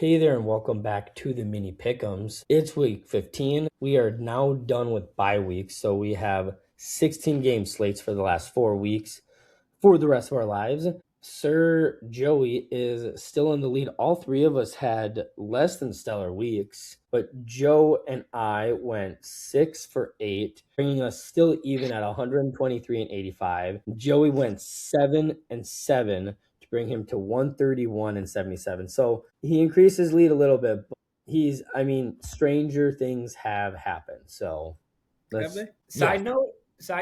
Hey there, and welcome back to the Minny Pick'Ems. It's week 15. We are now done with bye weeks, so we have 16 game slates for the last 4 weeks for the rest of our lives. Sir Joey is still in the lead. All three of us had less than stellar weeks, but Joe and I went 6 for 8, bringing us still even at 123 and 85. Joey went 7 and 7 to bring him to 131 and 77. So he increased his lead a little bit, but stranger things have happened. So Have they? Side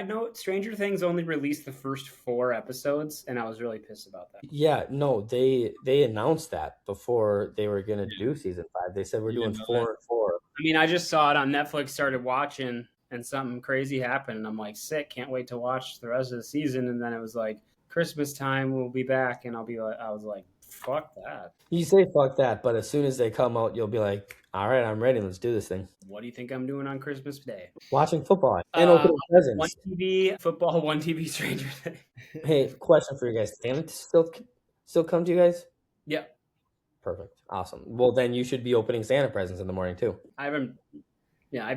note, Stranger Things only released the first 4 episodes, and I was really pissed about that. Yeah, no, they announced that before they were gonna do season 5. They said we're doing 4 and 4. I mean, I just saw it on Netflix, started watching, and something crazy happened, and I'm like, sick, can't wait to watch the rest of the season. And then it was like, Christmas time, we'll be back, and I was like, fuck that. You say fuck that, but as soon as they come out, you'll be like, all right, I'm ready. Let's do this thing. What do you think I'm doing on Christmas Day? Watching football and opening presents. 1 TV football, 1 TV Stranger Things. Hey, question for you guys. Santa still come to you guys? Yeah. Perfect. Awesome. Well, then you should be opening Santa presents in the morning too. I'm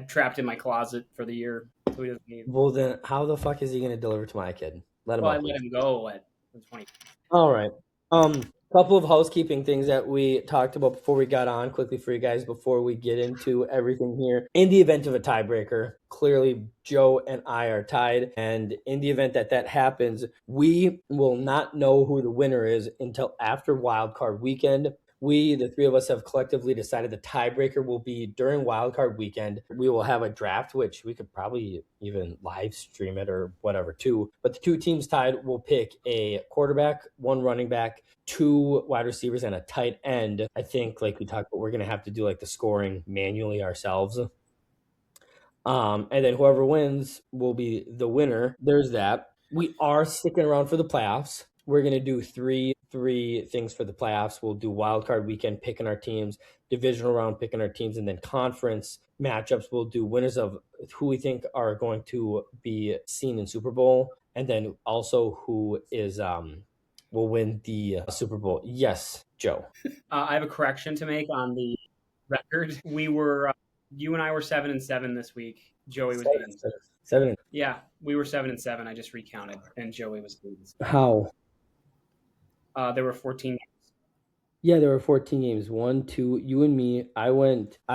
trapped in my closet for the year. So he doesn't need. Well, then how the fuck is he going to deliver to my kid? I let him go at 20. All right. Couple of housekeeping things that we talked about before we got on quickly for you guys before we get into everything here. In the event of a tiebreaker, clearly Joe and I are tied, and in the event that happens, we will not know who the winner is until after wildcard weekend. We, the three of us, have collectively decided the tiebreaker will be during wildcard weekend. We will have a draft, which we could probably even live stream it or whatever too. But the two teams tied will pick a quarterback, 1 running back, 2 wide receivers, and a tight end. I think, like we talked about, we're going to have to do like the scoring manually ourselves. And then whoever wins will be the winner. There's that. We are sticking around for the playoffs. We're going to do three things for the playoffs. We'll do wild card weekend, picking our teams, divisional round, picking our teams, and then conference matchups. We'll do winners of who we think are going to be seen in Super Bowl, and then also who is will win the Super Bowl. Yes, Joe. I have a correction to make on the record. We were you and I were 7 and 7 this week. Joey was 8 and 7. 7. Yeah, we were 7 and 7. I just recounted, and Joey was 8 and 7. How? There were 14 games. Yeah, there were 14 games. 1, 2, you and me. I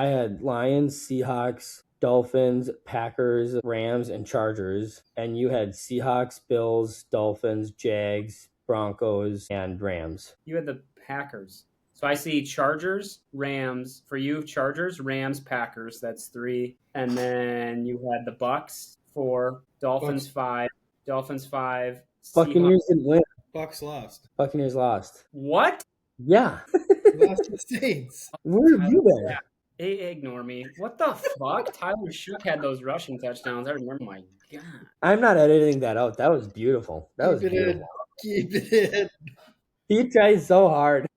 had Lions, Seahawks, Dolphins, Packers, Rams, and Chargers. And you had Seahawks, Bills, Dolphins, Jags, Broncos, and Rams. You had the Packers. So I see Chargers, Rams. For you, Chargers, Rams, Packers. That's 3. And then you had the Bucks 4, Dolphins 5, Buccaneers didn't win. Bucks lost. Buccaneers lost. What? Yeah. Lost the Saints. Where have you been? Yeah. Hey, ignore me. What the fuck? Tyler Shook had those rushing touchdowns. I remember. My God. I'm not editing that out. That was beautiful. That was beautiful. Keep it in. He tried so hard.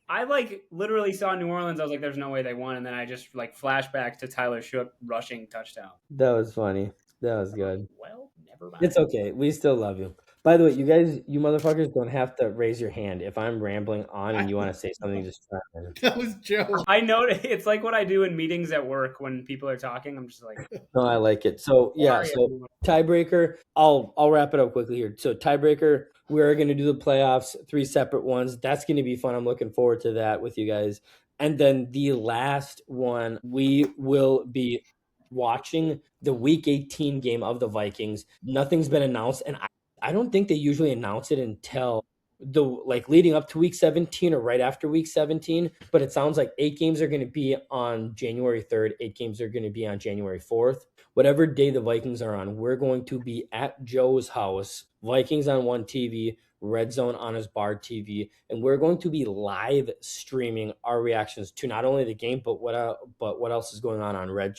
I literally saw New Orleans. I was like, "There's no way they won," and then I just flashback to Tyler Shook rushing touchdown. That was funny. That was good. Well, never mind. It's okay. We still love you. By the way, you motherfuckers don't have to raise your hand. If I'm rambling on and you want to say something, just try. That was Joe. I know it's like what I do in meetings at work when people are talking. I'm just like, no, I like it. So yeah, so tiebreaker. I'll wrap it up quickly here. So tiebreaker, we're going to do the playoffs, 3 separate ones. That's going to be fun. I'm looking forward to that with you guys. And then the last one, we will be watching the Week 18 game of the Vikings. Nothing's been announced, and I don't think they usually announce it until leading up to Week 17 or right after Week 17, but it sounds like 8 games are going to be on January 3rd. 8 games are going to be on January 4th. Whatever day the Vikings are on, we're going to be at Joe's house, Vikings on one TV, Red Zone on his bar TV, and we're going to be live streaming our reactions to not only the game, but what else is going on Red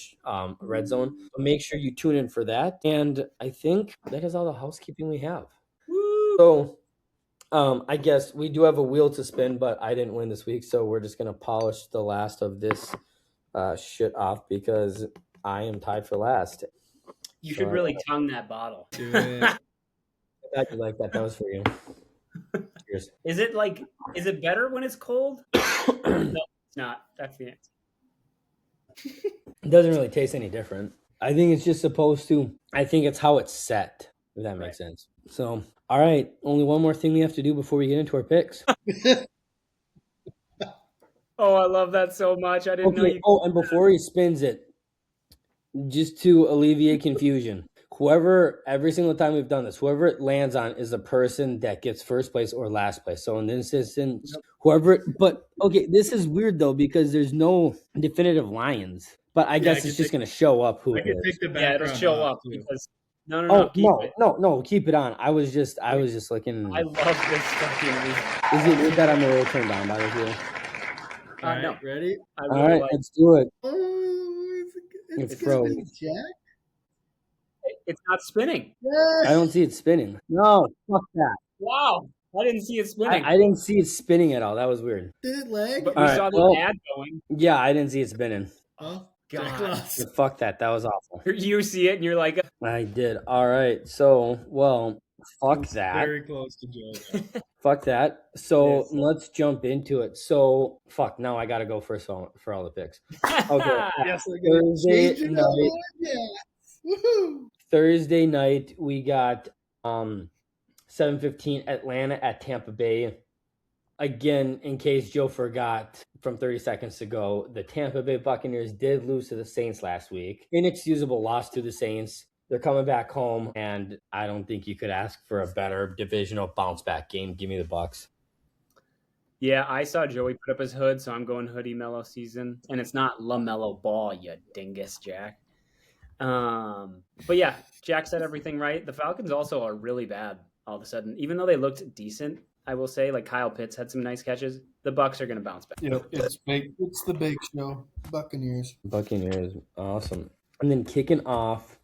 Zone. So make sure you tune in for that. And I think that is all the housekeeping we have. Woo! So I guess we do have a wheel to spin, but I didn't win this week, so we're just going to polish the last of this shit off because I am tied for last. You should really tongue that bottle. I thought you liked that. That was for you. Cheers. Is it better when it's cold? No, It's not. That's the answer. It doesn't really taste any different. I think it's just supposed to. I think it's how it's set, if that makes sense. So, all right. Only one more thing we have to do before we get into our picks. Oh, I love that so much. I didn't know Okay. you. Oh, and before he spins it, just to alleviate confusion, every single time we've done this, whoever it lands on is the person that gets first place or last place. So in this instance, but okay, this is weird though, because there's no definitive lines. But I guess it's just going to show up who I it can is. take the Yeah, background it'll show off, up too. because no, Oh, keep it. no, keep it on. I was just looking. I love this fucking. Is it weird that I'm a little turned on by this here? All right, No. ready? I All really right, like. let's do it. Oh, It's gonna froze. be Jack. It's not spinning. Yes. I don't see it spinning. No, fuck that. Wow, I didn't see it spinning. I didn't see it spinning at all. That was weird. Did it lag? But All we right, saw the well- ad going. Yeah, I didn't see it spinning. Oh, God. Jack lost. Fuck that. That was awful. You see it and you're like, I did. All right. So, well, fuck that. Very close to Joe. Fuck that. So Yes. let's jump into it. So, fuck. Now I gotta go first for all the picks. Okay. Yes, we're gonna Thursday change it night. up. Yeah. Woohoo! Thursday night we got 7:15 Atlanta at Tampa Bay. Again, in case Joe forgot from 30 seconds ago, the Tampa Bay Buccaneers did lose to the Saints last week. Inexcusable loss to the Saints. They're coming back home, and I don't think you could ask for a better divisional bounce back game. Give me the Bucs. yeah, I saw Joey put up his hood, so I'm going hoodie mellow season, and it's not LaMelo Ball, you dingus, Jack. But yeah, Jack said everything right. The Falcons also are really bad all of a sudden, even though they looked decent. I will say, like Kyle Pitts had some nice catches. The Bucs are going to bounce back. Yep, it's big. It's the big show. Buccaneers. Buccaneers, awesome. And then kicking off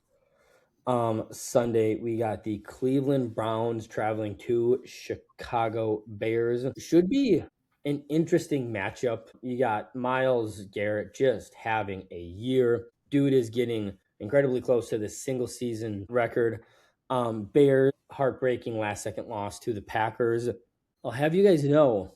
Sunday, we got the Cleveland Browns traveling to Chicago Bears. Should be an interesting matchup. You got Myles Garrett just having a year. Dude is getting incredibly close to the single season record. Bears, heartbreaking last second loss to the Packers. I'll have you guys know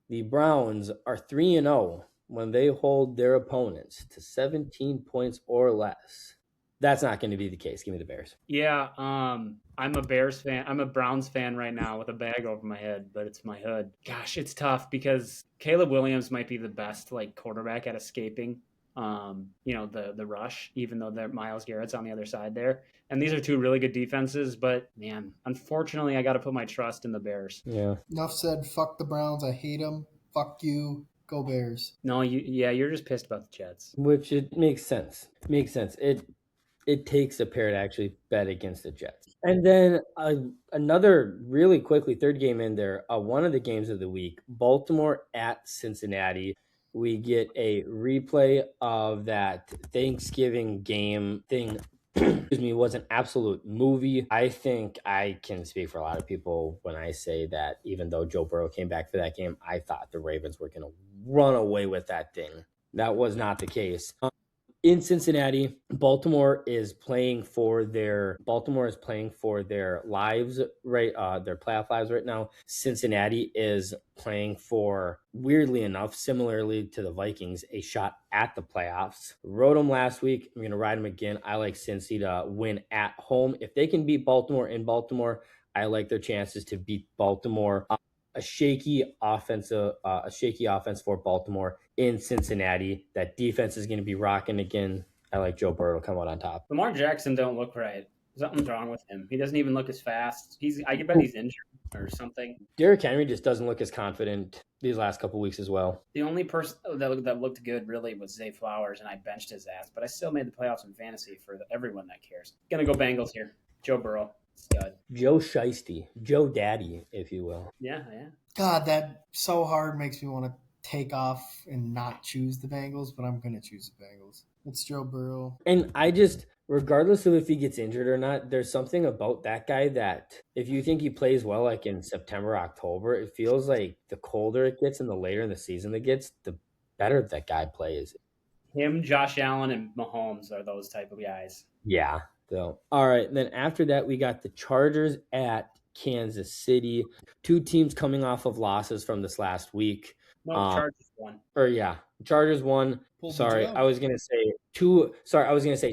the Browns are 3-0 when they hold their opponents to 17 points or less. That's not going to be the case. Give me the Bears. Yeah, I'm a Bears fan. I'm a Browns fan right now with a bag over my head, but it's my hood. Gosh, it's tough because Caleb Williams might be the best like quarterback at escaping the rush, even though Myles Garrett's on the other side there. And these are two really good defenses, but man, unfortunately, I got to put my trust in the Bears. Yeah. Enough said. Fuck the Browns. I hate them. Fuck you. Go Bears. No, you're just pissed about the Jets. Which it makes sense. It takes a pair to actually bet against the Jets. And then another really quickly third game in there, one of the games of the week, Baltimore at Cincinnati. We get a replay of that Thanksgiving game thing. Excuse me, was an absolute movie. I think I can speak for a lot of people when I say that even though Joe Burrow came back for that game, I thought the Ravens were going to run away with that thing. That was not the case. In Cincinnati, Baltimore is playing for their lives, right? Their playoff lives right now. Cincinnati is playing for, weirdly enough, similarly to the Vikings, a shot at the playoffs. Rode them last week. I'm going to ride them again. I like Cincy to win at home. If they can beat Baltimore in Baltimore, I like their chances to beat Baltimore. A shaky offense for Baltimore in Cincinnati. That defense is going to be rocking again. I like Joe Burrow to come out on top. Lamar Jackson don't look right. Something's wrong with him. He doesn't even look as fast. I bet he's injured or something. Derrick Henry just doesn't look as confident these last couple weeks as well. The only person that looked good really was Zay Flowers, and I benched his ass, but I still made the playoffs in fantasy for everyone that cares. Gonna go Bengals here. Joe Burrow. Stud. Joe Shiesty. Joe Daddy, if you will. Yeah. God, that so hard makes me want to take off and not choose the Bengals, but I'm going to choose the Bengals. It's Joe Burrow. And I just, regardless of if he gets injured or not, there's something about that guy that if you think he plays well, like in September, October, it feels like the colder it gets and the later in the season it gets, the better that guy plays. Him, Josh Allen, and Mahomes are those type of guys. Yeah. So, all right. And then after that, we got the Chargers at Kansas City. Two teams coming off of losses from this last week. No, Chargers won. Chargers won. Pulled the Sorry, job. I was gonna say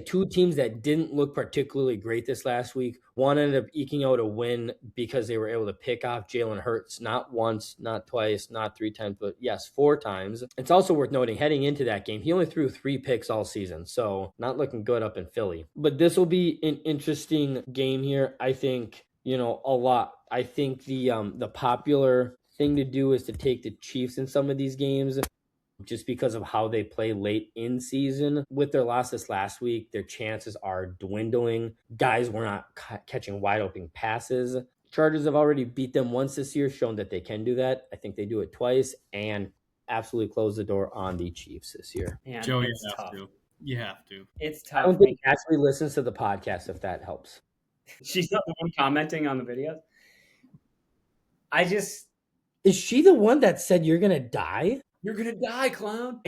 two teams that didn't look particularly great this last week. One ended up eking out a win because they were able to pick off Jalen Hurts not once, not twice, not 3 times, but yes, 4 times. It's also worth noting heading into that game, he only threw 3 picks all season, so not looking good up in Philly. But this will be an interesting game here. I think a lot. I think the popular thing to do is to take the Chiefs in some of these games just because of how they play late in season. With their loss this last week, their chances are dwindling. Guys were not catching wide open passes. Chargers have already beat them once this year, shown that they can do that. I think they do it twice and absolutely close the door on the Chiefs this year. Man, Joe, you it's have tough. to. You have to. It's I tough. don't think Ashley listens to the podcast, if that helps. She's not the one commenting on the videos. Is she the one that said you're gonna die? You're gonna die, clown.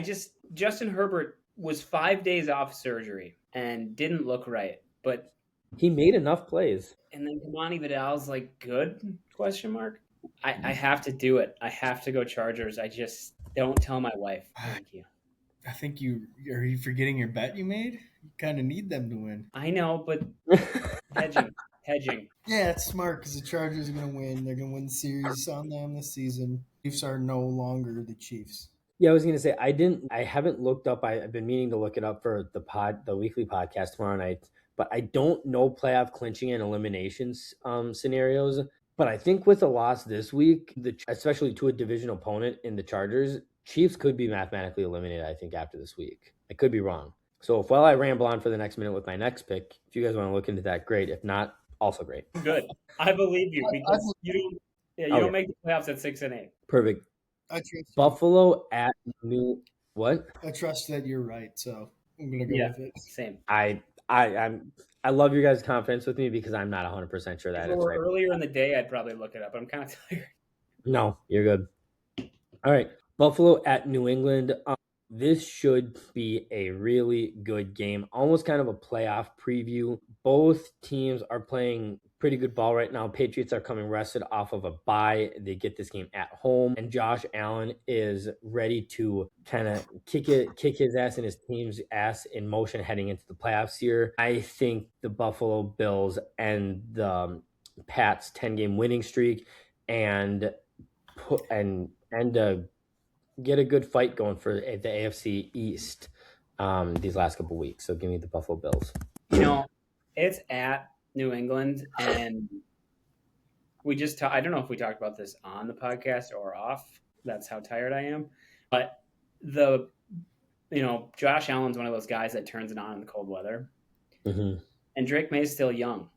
Justin Herbert was 5 days off surgery and didn't look right, but He made enough plays. and then Kamani Vidal's like good? Question mark. I have to do it. I have to go Chargers. I just don't tell my wife. Thank you. I think are you forgetting your bet you made? You kind of need them to win. I know, but hedging. Yeah, it's smart because the Chargers are going to win. They're going to win the series on them this season. Chiefs are no longer the Chiefs. Yeah, I was gonna say I haven't looked up. I've been meaning to look it up for the weekly podcast tomorrow night, but I don't know playoff clinching and eliminations scenarios. But I think with a loss this week, especially to a division opponent in the Chargers, Chiefs could be mathematically eliminated. I think after this week, I could be wrong. So while I ramble on for the next minute with my next pick, if you guys want to look into that, great. If not, also great. Good. I believe you because you don't make the playoffs at 6-8. Perfect. I trust you. Buffalo at New what? I trust that you're right, so I'm gonna go with it. Same. I love your guys' confidence with me because I'm not 100% sure that If it it's were right. earlier in the day, I'd probably look it up. I'm kind of tired. No, you're good. All right, Buffalo at New England. This should be a really good game, almost kind of a playoff preview. Both teams are playing pretty good ball right now. Patriots are coming rested off of a bye. They get this game at home, and Josh Allen is ready to kind of kick his ass and his team's ass in motion heading into the playoffs here. I think the Buffalo Bills and the Pats 10-game winning streak and get a good fight going for the AFC East these last couple weeks. So give me the Buffalo Bills. It's at New England, and I don't know if we talked about this on the podcast or off. That's how tired I am. But Josh Allen's one of those guys that turns it on in the cold weather. Mm-hmm. And Drake May's still young.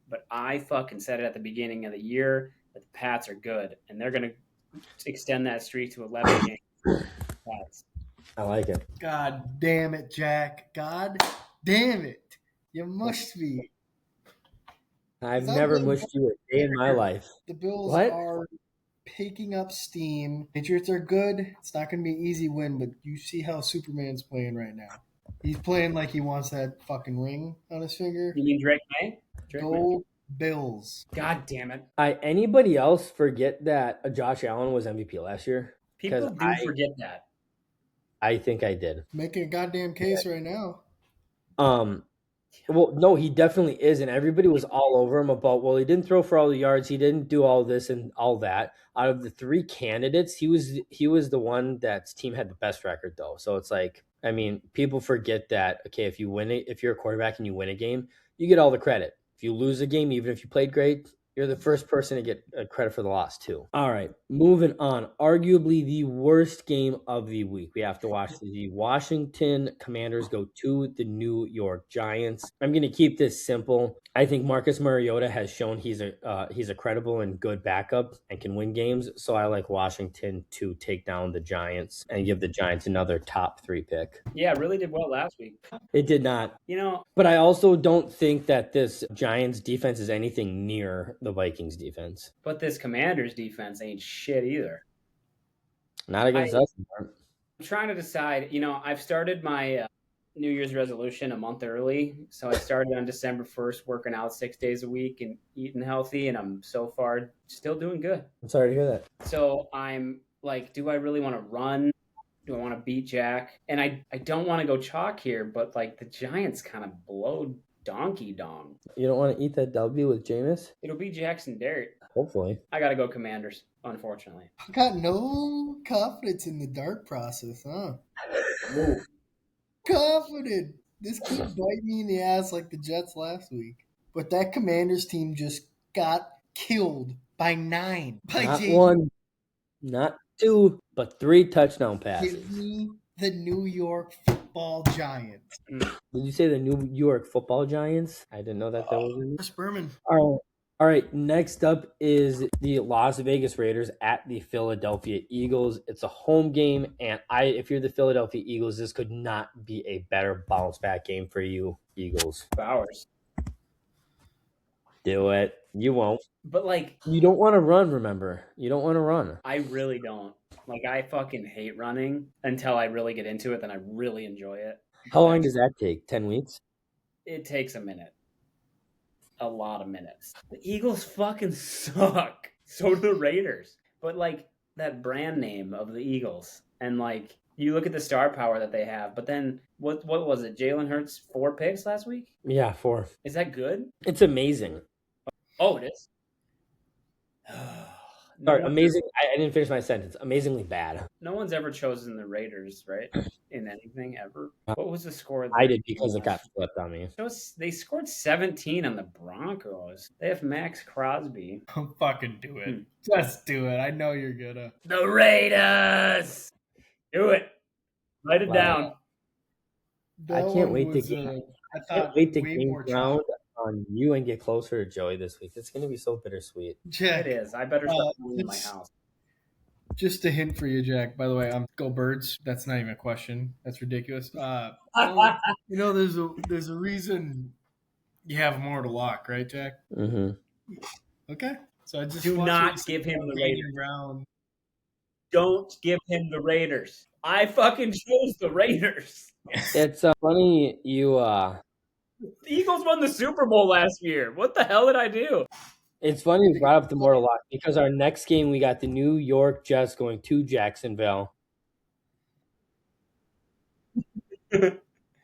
But I fucking said it at the beginning of the year that the Pats are good, and they're going to extend that streak to 11 games. Pats. I like it. God damn it, Jack. God damn it. You must be. I've never mushed you a day in my life. The Bills What? are picking up steam. Patriots are good. It's not going to be an easy win, but you see how Superman's playing right now. He's playing like he wants that fucking ring on his finger. You mean Drake May? Go Bills. God damn it. Anybody else forget that Josh Allen was MVP last year? People do forget that. I think I did. Making a goddamn case right now. Well, no, he definitely is, and everybody was all over him about, well, he didn't throw for all the yards, he didn't do all this and all that. Out of the 3 candidates, he was the one that's team had the best record, though. So it's like, I mean, people forget that, okay, if you're a quarterback and you win a game, you get all the credit. If you lose a game, even if you played great, you're the first person to get credit for the loss, too. All right, moving on. Arguably the worst game of the week. We have to watch the Washington Commanders go to the New York Giants. I'm going to keep this simple. I think Marcus Mariota has shown he's a credible and good backup and can win games. So I like Washington to take down the Giants and give the Giants another top 3 pick. Yeah, it really did well last week. It did not. But I also don't think that this Giants defense is anything near the Vikings defense. But this Commanders defense ain't shit either. Not against us. I'm trying to decide. I've started my New Year's resolution a month early. So I started on December 1st, working out 6 days a week and eating healthy. And I'm so far still doing good. I'm sorry to hear that. So I'm like, do I really want to run? Do I want to beat Jack? And I don't want to go chalk here, but like the Giants kind of blow donkey dong. You don't want to eat that W with Jameis? It'll be Jackson Dirt. Hopefully. I got to go Commanders, unfortunately. I got no confidence in the dart process, huh? Confident. This could bite me in the ass like the Jets last week. But that Commanders team just got killed by 9. By Not James. 1, not 2, but 3 touchdown passes. Give me the New York Football Giants. Did you say the New York Football Giants? I didn't know that was. Chris Berman. All right. Next up is the Las Vegas Raiders at the Philadelphia Eagles. It's a home game, and if you're the Philadelphia Eagles, this could not be a better bounce back game for you, Eagles. Bowers. Do it. You won't. But like, you don't want to run. Remember, you don't want to run. I really don't. Like, I fucking hate running until I really get into it. Then I really enjoy it. How long does that take? 10 weeks? It takes a minute. A lot of minutes. The Eagles fucking suck. So do the Raiders. But like that brand name of the Eagles, and like you look at the star power that they have. But then what was it? Jalen Hurts 4 picks last week? Yeah, 4. Is that good? It's amazing. Oh, it is. Sorry, amazing. I didn't finish my sentence. Amazingly bad. No one's ever chosen the Raiders, right? In anything ever. What was the score? I did because it got flipped on me. They scored 17 on the Broncos. They have Max Crosby. Fucking do it. Just do it. I know you're gonna. The Raiders! Do it. Write it down. I can't wait to game round on you and get closer to Joey this week. It's going to be so bittersweet. Jack, it is. I better stop in my house. Just a hint for you, Jack. By the way, go Birds. That's not even a question. That's ridiculous. There's a reason you have more to lock, right, Jack? Mm-hmm. Okay. So I just do not give him the Raiders. Don't give him the Raiders. I fucking chose the Raiders. It's funny you. The Eagles won the Super Bowl last year. What the hell did I do? It's funny you brought up the mortal lock because our next game we got the New York Jets going to Jacksonville. You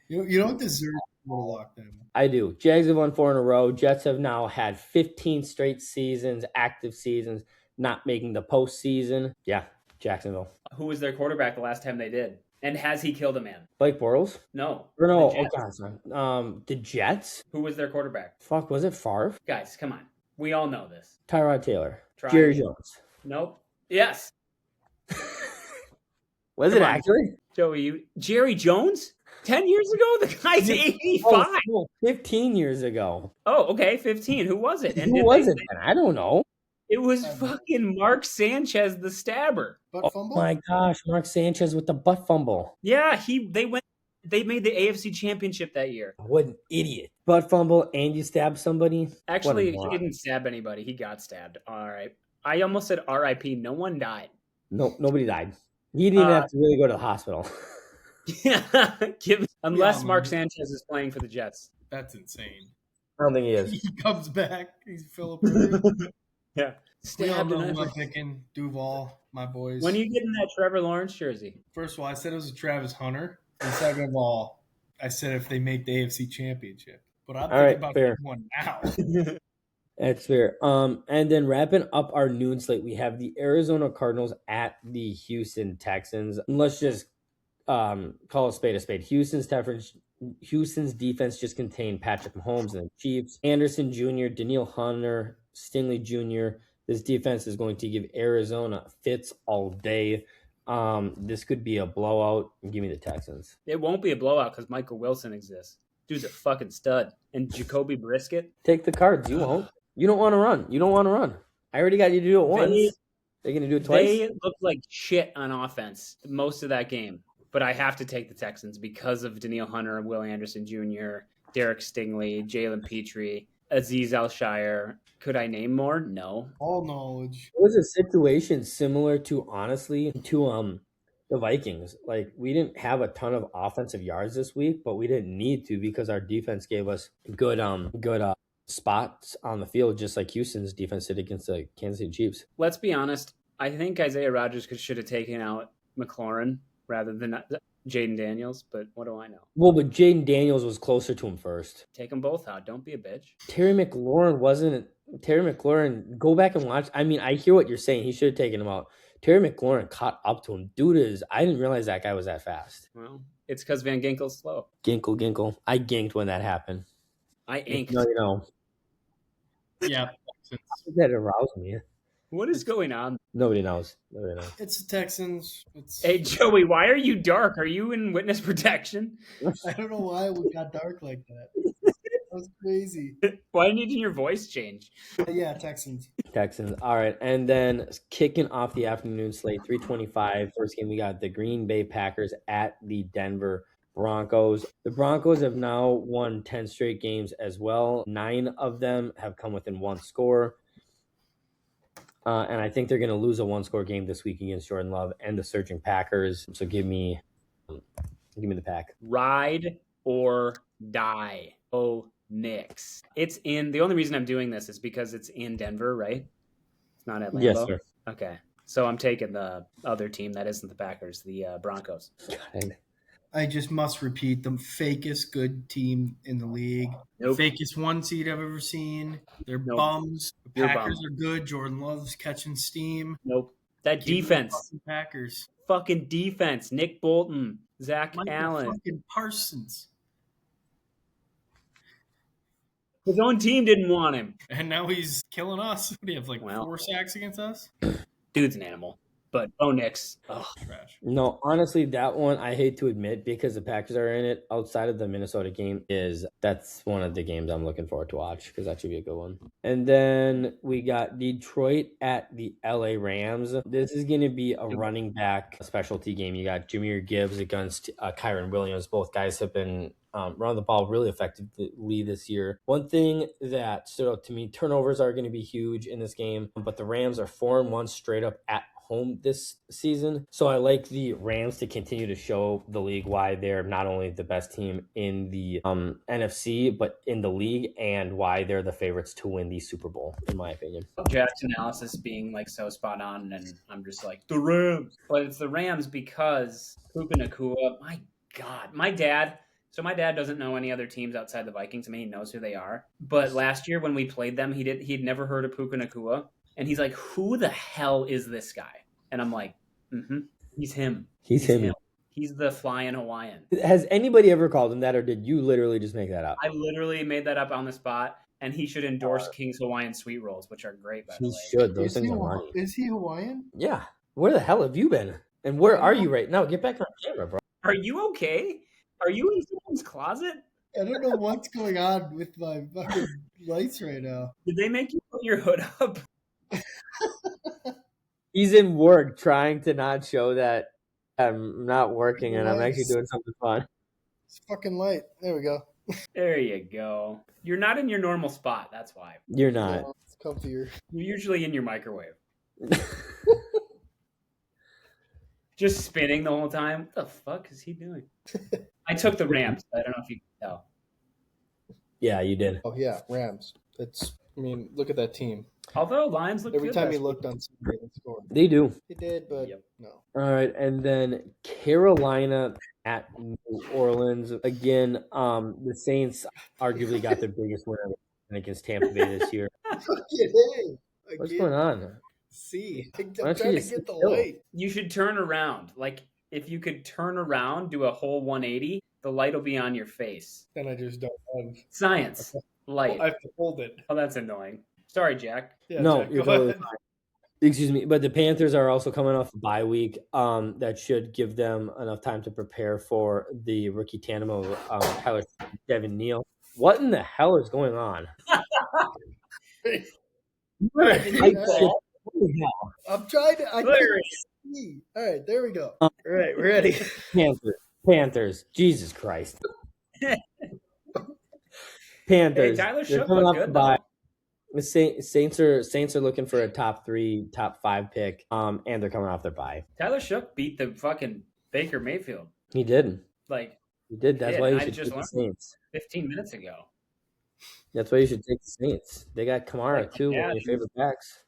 don't deserve mortal lock them. I do. Jags have won 4 in a row. Jets have now had 15 straight seasons, active seasons, not making the postseason. Yeah, Jacksonville. Who was their quarterback the last time they did? And has he killed a man? Blake Bortles? No. Or no, oh God, son. The Jets? Who was their quarterback? Fuck, was it Favre? Guys, come on. We all know this. Tyrod Taylor. Jerry Jones. Nope. Yes. Was it actually? Joey, Jerry Jones? 10 years ago? The guy's 85. Oh, 15 years ago. Oh, okay, 15. Who was it? And who was it then? I don't know. It was fucking Mark Sanchez, the stabber. Butt fumble? Oh my gosh, Mark Sanchez with the butt fumble. Yeah, they made the AFC Championship that year. What an idiot. Butt fumble and you stab somebody? Actually, he didn't stab anybody. He got stabbed. All right. I almost said RIP. No one died. No, nobody died. He didn't have to really go to the hospital. Unless Mark Sanchez is playing for the Jets. That's insane. I don't think he is. He comes back. He's Philip Rivers. Yeah. We all know who I'm picking. Duval, my boys. When are you getting that Trevor Lawrence jersey? First of all, I said it was a Travis Hunter. And second of all, I said if they make the AFC Championship. But I'm thinking about that one now. That's fair. And then wrapping up our noon slate, we have the Arizona Cardinals at the Houston Texans. And let's just call a spade a spade. Houston's defense just contained Patrick Mahomes and the Chiefs. Anderson Jr., Daniil Hunter, Stingley Jr. This defense is going to give Arizona fits all day. This could be a blowout. Give me the Texans. It won't be a blowout because Michael Wilson exists. Dude's a fucking stud. And Jacoby Brisket. Take the Cards. You won't. You don't want to run. I already got you to do it once. They're going to do it twice? They look like shit on offense most of that game. But I have to take the Texans because of Daniil Hunter, Will Anderson Jr., Derek Stingley, Jalen Petrie, Azeez Al-Shire. Could I name more? No. All knowledge. It was a situation similar to, honestly, to the Vikings. Like, we didn't have a ton of offensive yards this week, but we didn't need to because our defense gave us good spots on the field, just like Houston's defense did against the Kansas City Chiefs. Let's be honest. I think Isaiah Rodgers should have taken out McLaurin rather than Jaden Daniels, but what do I know? Well, but Jaden Daniels was closer to him first. Take them both out. Don't be a bitch. Terry McLaurin, go back and watch. I mean, I hear what you're saying. He should have taken him out. Terry McLaurin caught up to him. Dude I didn't realize that guy was that fast. Well, it's because Van Ginkel's slow. Ginkle. I ginked when that happened. I inked. No, you know. Yeah. That aroused me. What is going on? Nobody knows. It's the Texans. Hey, Joey, why are you dark? Are you in witness protection? I don't know why it got dark like that. That was crazy. Why didn't your voice change? Yeah, Texans. All right. And then kicking off the afternoon slate, 3:25. First game, we got the Green Bay Packers at the Denver Broncos. The Broncos have now won 10 straight games as well. 9 of them have come within one score. And I think they're going to lose a one-score game this week against Jordan Love and the surging Packers. So give me the Pack. Ride or die. Oh, Knicks. It's in. The only reason I'm doing this is because it's in Denver, right? It's not at Lambeau. Yes, sir. Okay, so I'm taking the other team that isn't the Packers, the Broncos. God. I just must repeat, the fakest good team in the league. Nope. Fakest 1 seed I've ever seen. They're Nope. bums. The You're Packers bummed. are good. Jordan Love's catching steam. Nope. That Keep defense. the fucking Packers. Fucking defense. Nick Bolton. Zach Michael Allen. fucking Parsons. His own team didn't want him. And now he's killing us. What do you have, like 4 sacks against us? Dude's an animal. But Bo Nix. Ugh. Trash. No, honestly, that one I hate to admit because the Packers are in it. Outside of the Minnesota game, that's one of the games I'm looking forward to watch because that should be a good one. And then we got Detroit at the LA Rams. This is going to be a running back specialty game. You got Jahmyr Gibbs against Kyron Williams. Both guys have been running the ball really effectively this year. One thing that stood out to me, turnovers are going to be huge in this game, but the Rams are 4-1 straight up at home this season. So I like the Rams to continue to show the league why they're not only the best team in the NFC, but in the league, and why they're the favorites to win the Super Bowl, in my opinion. Jack's analysis being like so spot on, and I'm just like, the Rams. But it's the Rams because Puka Nacua, my God, my dad doesn't know any other teams outside the Vikings. I mean, he knows who they are. But last year when we played them, he'd never heard of Puka Nacua. And he's like, who the hell is this guy? And I'm like, he's him. He's him. He's the flying Hawaiian. Has anybody ever called him that, or did you literally just make that up? I literally made that up on the spot, and he should endorse King's Hawaiian sweet rolls, which are great, by the way. He should. Those things are money. Is he Hawaiian? Yeah. Where the hell have you been? And where are you right now? Get back on camera, bro. Are you okay? Are you in someone's closet? I don't know what's going on with my fucking lights right now. Did they make you put your hood up? He's in work trying to not show that I'm not working and I'm actually doing something fun. It's fucking light. There we go. There you go. You're not in your normal spot. That's why. You're not. Yeah, it's comfier. You're usually in your microwave. Just spinning the whole time. What the fuck is he doing? I took the Rams. I don't know if you can tell. Yeah, you did. Oh, yeah, Rams. Look at that team. Although Lions look Every good time last he week. looked on Sunday, they scored. They do. He did, but Yep. no. All right, and then Carolina at New Orleans. Again, the Saints arguably got their biggest win against Tampa Bay this year. What's going on? See, I'm Why don't you trying to just get the sit still? light. You should turn around. Like, if you could turn around, do a whole 180, the light will be on your face. Then I just don't have. Science. Light. I have to hold it. Oh, that's annoying. Sorry, Jack. Yeah, No, Jack, you're go totally ahead. fine. Excuse me, but the Panthers are also coming off a bye week. That should give them enough time to prepare for the rookie tandem of Tyler Devin Neal. What in the hell is going on? Holy hell. I'm trying to. I Hilarious. can't see. All right, there we go. All right, we're ready. Panthers. Jesus Christ. Panthers. Hey, Tyler They're Shook coming off looked the good, bye. though. The Saints are looking for a top 3, top 5 pick. And they're coming off their bye. Tyler Shook beat the fucking Baker Mayfield. He did. Like, He did. That's Yeah, why you I should just take the learned. Saints. 15 minutes ago. That's why you should take the Saints. They got Kamara Like, too, yeah, one of your favorite backs.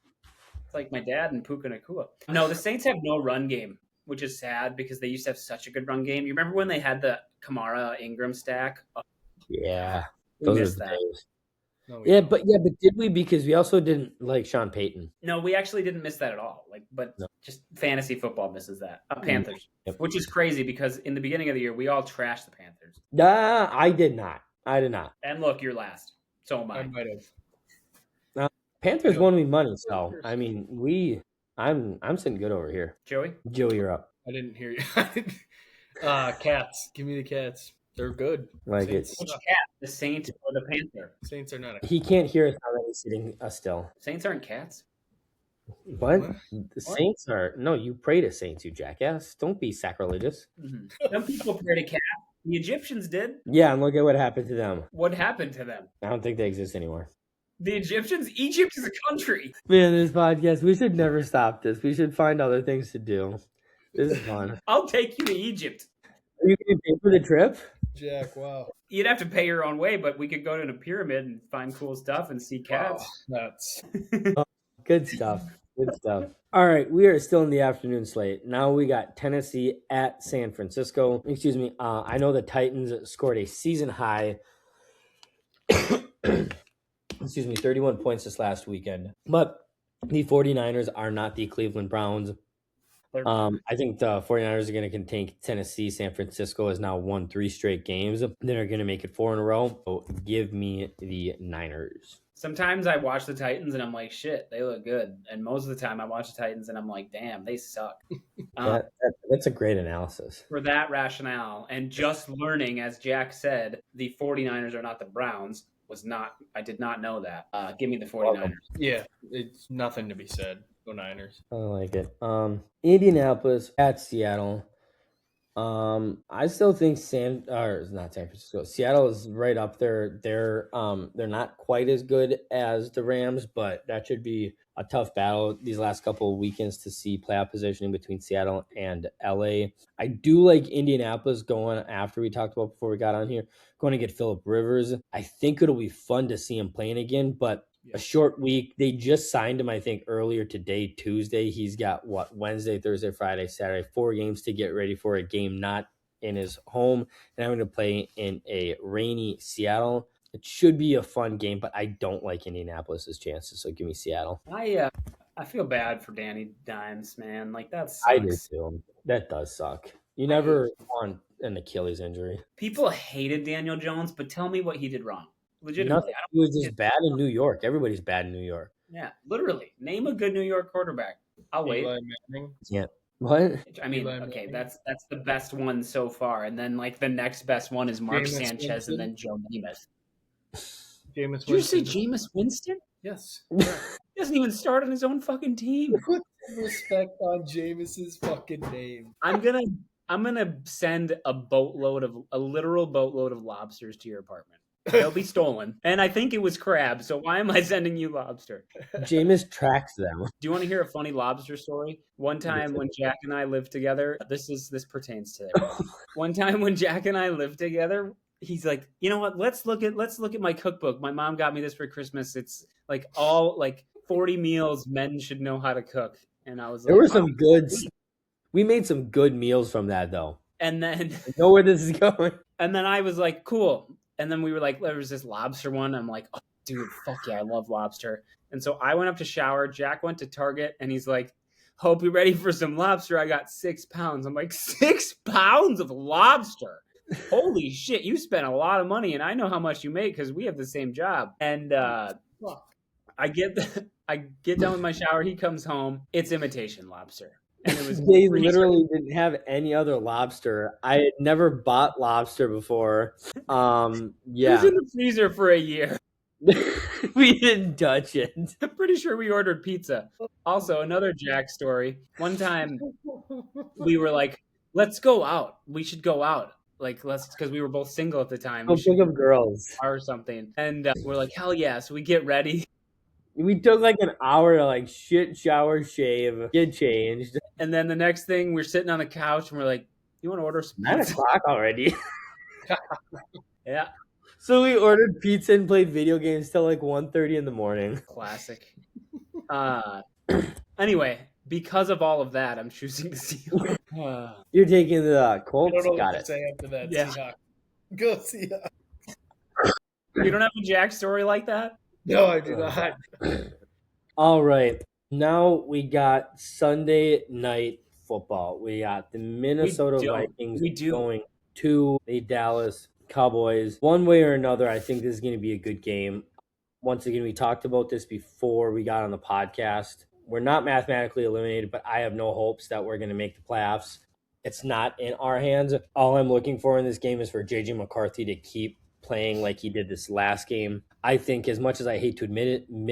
It's like my dad and Puka Nakua. No, the Saints have no run game, which is sad because they used to have such a good run game. You remember when they had the Kamara Ingram stack? Oh, Yeah, we those are missed the that. days. No, Yeah, but did we? Because we also didn't like Sean Payton. No, we actually didn't miss that at all. But No. just fantasy football misses that. Panthers, Yep. which is crazy because in the beginning of the year we all trashed the Panthers. I did not. And look, you're last. So am I I. might have. Panthers won me money, so I mean, I'm sitting good over here. Joey, You're up. I didn't hear you. Cats. Give me the Cats. They're good. Like Saints, which cat? The Saint or the Panther? Saints are not. He can't hear us already sitting still. Saints aren't cats. What? What? The Saints are no. You pray to Saints, you jackass. Don't be sacrilegious. Mm-hmm. Some people pray to cats. The Egyptians did. Yeah, and look at what happened to them. What happened to them? I don't think they exist anymore. The Egyptians? Egypt is a country. Man, this podcast, we should never stop this. We should find other things to do. This is fun. I'll take you to Egypt. Are you going to pay for the trip? Jack, wow. You'd have to pay your own way, but we could go to a pyramid and find cool stuff and see cats. Wow, that's Good stuff. Good stuff. All right, we are still in the afternoon slate. Now we got Tennessee at San Francisco. Excuse me. I know the Titans scored a season high 31 points this last weekend. But the 49ers are not the Cleveland Browns. I think the 49ers are going to contain Tennessee. San Francisco has now won 3 straight games. They're going to make it 4 in a row. So give me the Niners. Sometimes I watch the Titans and I'm like, shit, they look good. And most of the time I watch the Titans and I'm like, damn, they suck. That's a great analysis. For that rationale and just learning, as Jack said, the 49ers are not the Browns. I did not know that. Give me the 49ers. yeah. It's nothing to be said. Go Niners. I like it. Indianapolis at Seattle. I still think not San Francisco. Seattle is right up there. They're not quite as good as the Rams, but that should be a tough battle these last couple of weekends to see playoff positioning between Seattle and LA. I do like Indianapolis going after we talked about before we got on here, going to get Phillip Rivers. I think it'll be fun to see him playing again, but a short week. They just signed him, I think, earlier today, Tuesday. He's got Wednesday, Thursday, Friday, Saturday, 4 games to get ready for a game not in his home. And I'm going to play in a rainy Seattle. It should be a fun game, but I don't like Indianapolis's chances. So give me Seattle. I feel bad for Danny Dimes, man. Like that sucks. I do too. That does suck. You never want an Achilles injury. People hated Daniel Jones, but tell me what he did wrong. Legitimately. He was just bad in New York. Everybody's bad in New York. Yeah, literally. Name a good New York quarterback. I'll wait. Eli Manning. Yeah. What? I mean, Eli okay, Manning. that's the best one so far, and then like the next best one is Mark Jameis Sanchez, Winston. and then Joe Namath. Jameis Did you say Winston. Jameis Winston? Yes. He doesn't even start on his own fucking team. Put some respect on Jameis's fucking name. I'm gonna send a literal boatload of lobsters to your apartment. They'll be stolen, and I think it was crab. So why am I sending you lobster? Jameis tracks them. Do you want to hear a funny lobster story? One time when Jack and I lived together, this pertains to that. One time when Jack and I lived together, he's like, you know what? Let's look at my cookbook. My mom got me this for Christmas. It's like all like 40 meals men should know how to cook. And I was like, There were some good. We made some good meals from that, though. And then I know where this is going. And then I was like, cool. And then we were like, there was this lobster one. I'm like, oh, dude, fuck yeah, I love lobster. And so I went up to shower. Jack went to Target, and he's like, hope you're ready for some lobster. I got 6 pounds. I'm like, 6 pounds of lobster? Holy shit, you spent a lot of money, and I know how much you make because we have the same job. And I get done with my shower. He comes home. It's imitation lobster. And it was they literally didn't have any other lobster. I had never bought lobster before. It was in the freezer for a year. We didn't touch it. I'm pretty sure we ordered pizza. Also, another Jack story. One time we were like, let's go out. We should go out. Like, because we were both single at the time. Go pick up girls. Or something. And we're like, hell yeah. So we get ready. We took like an hour to like shit, shower, shave, get changed. And then the next thing, we're sitting on the couch and we're like, you want to order some 9 pizza? o'clock already. Yeah. So we ordered pizza and played video games till like 1:30 in the morning. Classic. Anyway, because of all of that, I'm choosing the Seahawks. You're taking the I Colts? don't know Got what to it. say after that. Yeah. Seahawks. Go Seahawks. You don't have a Jack story like that? No, I do not. All right. Now we got Sunday night football. We got the Minnesota Vikings We do. going to the Dallas Cowboys. One way or another, I think this is going to be a good game. Once again, we talked about this before we got on the podcast. We're not mathematically eliminated, but I have no hopes that we're going to make the playoffs. It's not in our hands. All I'm looking for in this game is for JJ McCarthy to keep playing like he did this last game. I think, as much as I hate to admit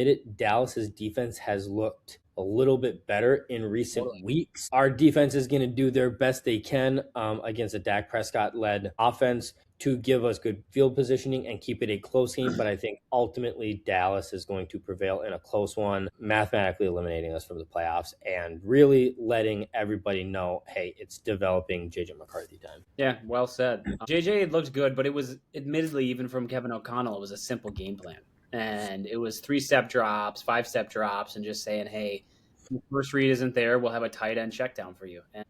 it, Dallas's defense has looked a little bit better in recent weeks. Our defense is going to do their best they can against a Dak Prescott-led offense to give us good field positioning and keep it a close game. But I think ultimately Dallas is going to prevail in a close one, mathematically eliminating us from the playoffs and really letting everybody know, hey, it's developing JJ McCarthy time. Yeah, well said. JJ had looked good, but it was admittedly, even from Kevin O'Connell, it was a simple game plan. And it was 3-step drops, 5-step drops, and just saying, hey, the first read isn't there, we'll have a tight end check down for you. And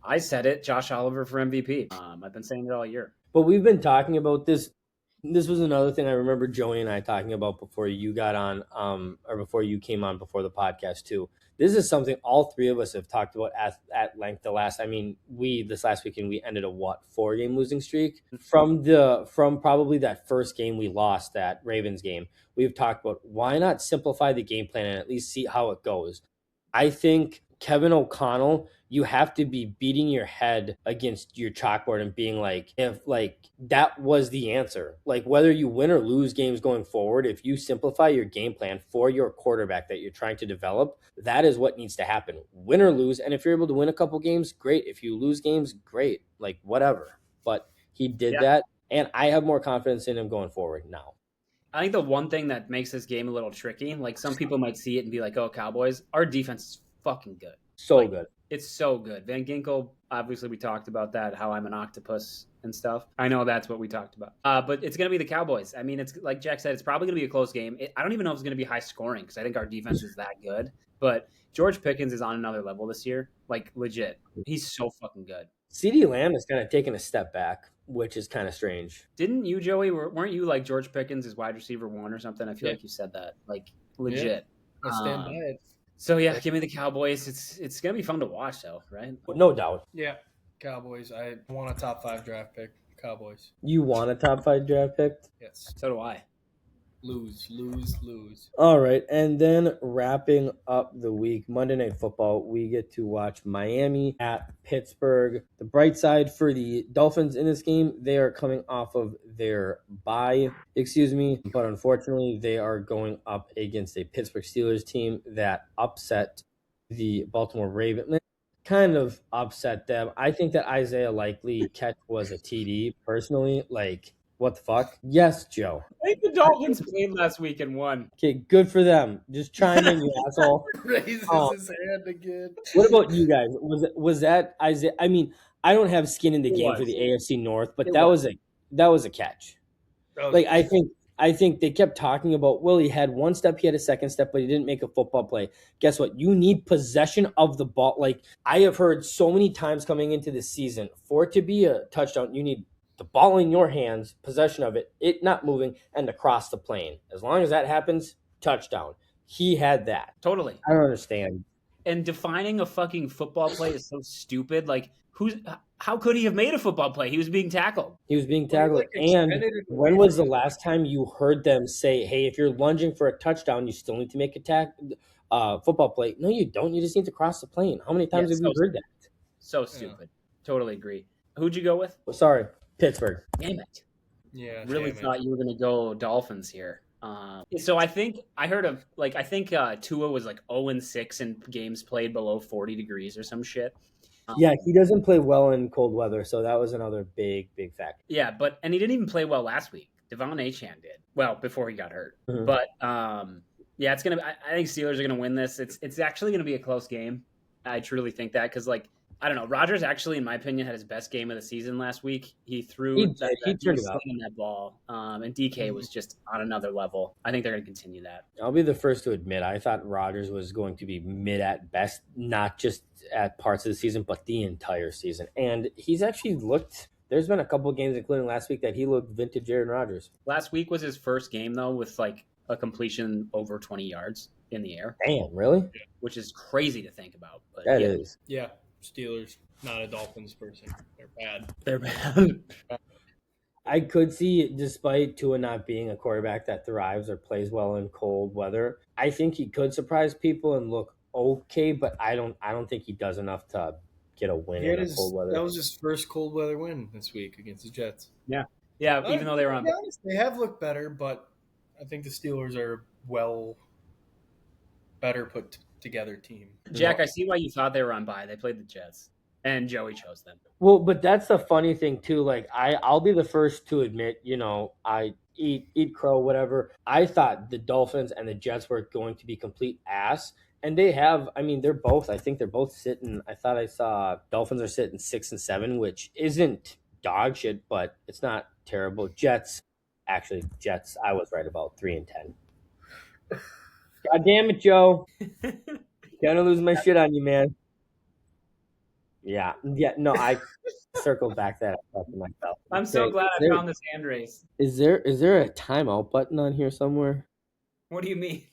I said it, Josh Oliver for MVP. I've been saying it all year. But we've been talking about this. This was another thing I remember Joey and I talking about before you got on, or before you came on before the podcast too. This is something all three of us have talked about at length. This last weekend we ended a 4-game losing streak from probably that first game we lost, that Ravens game. We've talked about why not simplify the game plan and at least see how it goes. I think Kevin O'Connell, you have to be beating your head against your chalkboard and being like, if like that was the answer, like whether you win or lose games going forward, if you simplify your game plan for your quarterback that you're trying to develop, that is what needs to happen, win or lose. And if you're able to win a couple games, great. If you lose games, great, like whatever. But he did that, and I have more confidence in him going forward now. I think the one thing that makes this game a little tricky, like some people might see it and be like, oh, Cowboys, our defense is fucking good. So good. It's so good. Van Ginkel, obviously we talked about that, how I'm an octopus and stuff. I know that's what we talked about. But it's going to be the Cowboys. I mean, it's like Jack said, it's probably going to be a close game. I don't even know if it's going to be high scoring because I think our defense is that good. But George Pickens is on another level this year. Like, legit. He's so fucking good. CeeDee Lamb has kind of taken a step back, which is kind of strange. Didn't you, Joey? Weren't you like George Pickens is wide receiver 1 or something? I feel like you said that. Like, legit. I stand by it. So, yeah, give me the Cowboys. It's going to be fun to watch, though, right? No doubt. Yeah, Cowboys. I want a top 5 draft pick. Cowboys. You want a top 5 draft pick? Yes. So do I. Lose. All right, and then wrapping up the week, Monday Night Football, we get to watch Miami at Pittsburgh. The bright side for the Dolphins in this game, they are coming off of their bye, but unfortunately they are going up against a Pittsburgh Steelers team that upset the Baltimore Ravens. Kind of upset them. I think that Isaiah Likely catch was a TD, personally. Like, what the fuck? Yes, Joe. I think the Dolphins played last week and won. Okay, good for them. Just chime in, you asshole. Raises his hand again. What about you guys? Was that Isaiah? I mean, I don't have skin in the game for the AFC North, but that was a catch. Like, I think they kept talking about, well, he had one step, he had a second step, but he didn't make a football play. Guess what? You need possession of the ball. Like, I have heard so many times coming into this season, for it to be a touchdown, you need the ball in your hands, possession of it, it not moving, and across the plane. As long as that happens, touchdown. He had that. Totally. I don't understand. And defining a fucking football play is so stupid. Like, how could he have made a football play? He was being tackled. And when was the last time you heard them say, hey, if you're lunging for a touchdown, you still need to make a football play? No, you don't. You just need to cross the plane. How many times have you heard that? So stupid. Totally agree. Who'd you go with? Sorry, Pittsburgh. Damn it. Yeah. Really thought you were going to go Dolphins here. So I think I heard of, like, I think Tua was like 0-6 in games played below 40 degrees or some shit. Yeah, he doesn't play well in cold weather, so that was another big factor. Yeah, and he didn't even play well last week. Devon Achane did. Well, before he got hurt. Mm-hmm. But yeah, it's gonna. I think Steelers are gonna win this. It's actually gonna be a close game. I truly think that because, like, I don't know. Rodgers actually, in my opinion, had his best game of the season last week. He He threw did. that. He He turned was it up. slinging that ball, and DK was just on another level. I think they're going to continue that. I'll be the first to admit I thought Rodgers was going to be mid at best, not just at parts of the season, but the entire season. And he's actually looked. There's been a couple of games, including last week, that he looked vintage Aaron Rodgers. Last week was his first game though, with like a completion over 20 yards in the air, Damn, really? which is crazy to think about. But That yeah, is. Yeah, Steelers, not a Dolphins person. They're bad. they're bad. I could see, despite Tua not being a quarterback that thrives or plays well in cold weather, I think he could surprise people and look okay. But I don't think he does enough to get a win in cold weather. That was his first cold weather win this week against the Jets. Yeah, even though they were on. Honest, they have looked better, but I think the Steelers are better put together team. Jack, I see why you thought they were on bye. They played the Jets, and Joey chose them. Well, but that's the funny thing too. Like I'll be the first to admit, I eat crow, whatever. I thought the Dolphins and the Jets were going to be complete ass. And they have, I mean, I think they're both sitting. I thought I saw Dolphins are sitting 6-7, which isn't dog shit, but it's not terrible. Jets, I was right about 3-10. God damn it, Joe. Gonna lose my shit on you, man. Yeah. No, I circled back that up to myself. I'm so glad I found this hand race. Is there a timeout button on here somewhere? What do you mean?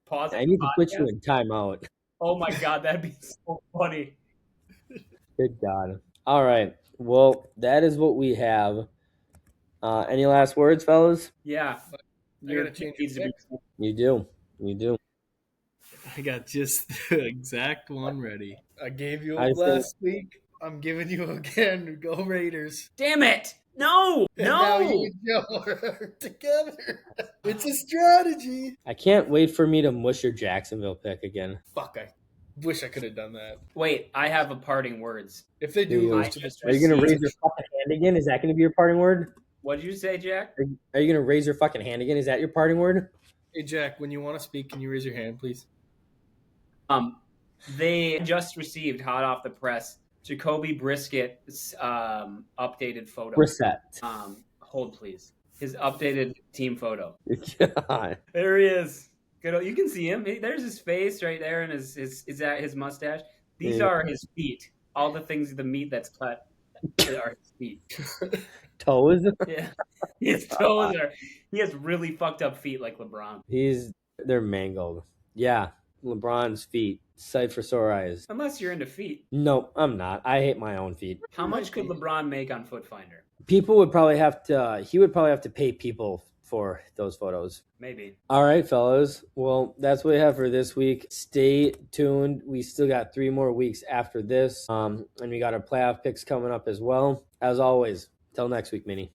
Pause. I need to put you in timeout. Oh my god, that'd be so funny. Good God. All right. Well, that is what we have. Any last words, fellas? Yeah. I gotta change your pick. You do. I got just the exact one ready. I gave you I last week. I'm giving you again. Go Raiders. Damn it! No! And now No! you and Joe are together. It's a strategy. I can't wait for me to mush your Jacksonville pick again. Fuck, I wish I could have done that. Wait, I have a parting words. If they do You- lose I to just Are you going to received- raise your fucking hand again? Is that going to be your parting word? What did you say, Jack? Are you going to raise your fucking hand again? Is that your parting word? Hey, Jack, when you want to speak, can you raise your hand, please? They just received, hot off the press, Jacoby Briskett's updated photo. Brissett. Hold, please. His updated team photo. God. There he is. Good. You can see him. There's his face right there, and his mustache. These Yeah. are his feet. All the things, the meat that's cut, are his feet. Toes? Yeah, his toes are. He has really fucked up feet, like LeBron. They're mangled. Yeah. LeBron's feet. Sight for sore eyes. Unless you're into feet. No, I'm not. I hate my own feet. How much could LeBron make on Foot Finder? He would probably have to pay people for those photos. Maybe. All right, fellas. Well, that's what we have for this week. Stay tuned. We still got 3 more weeks after this. And we got our playoff picks coming up as well. As always, till next week, Minny.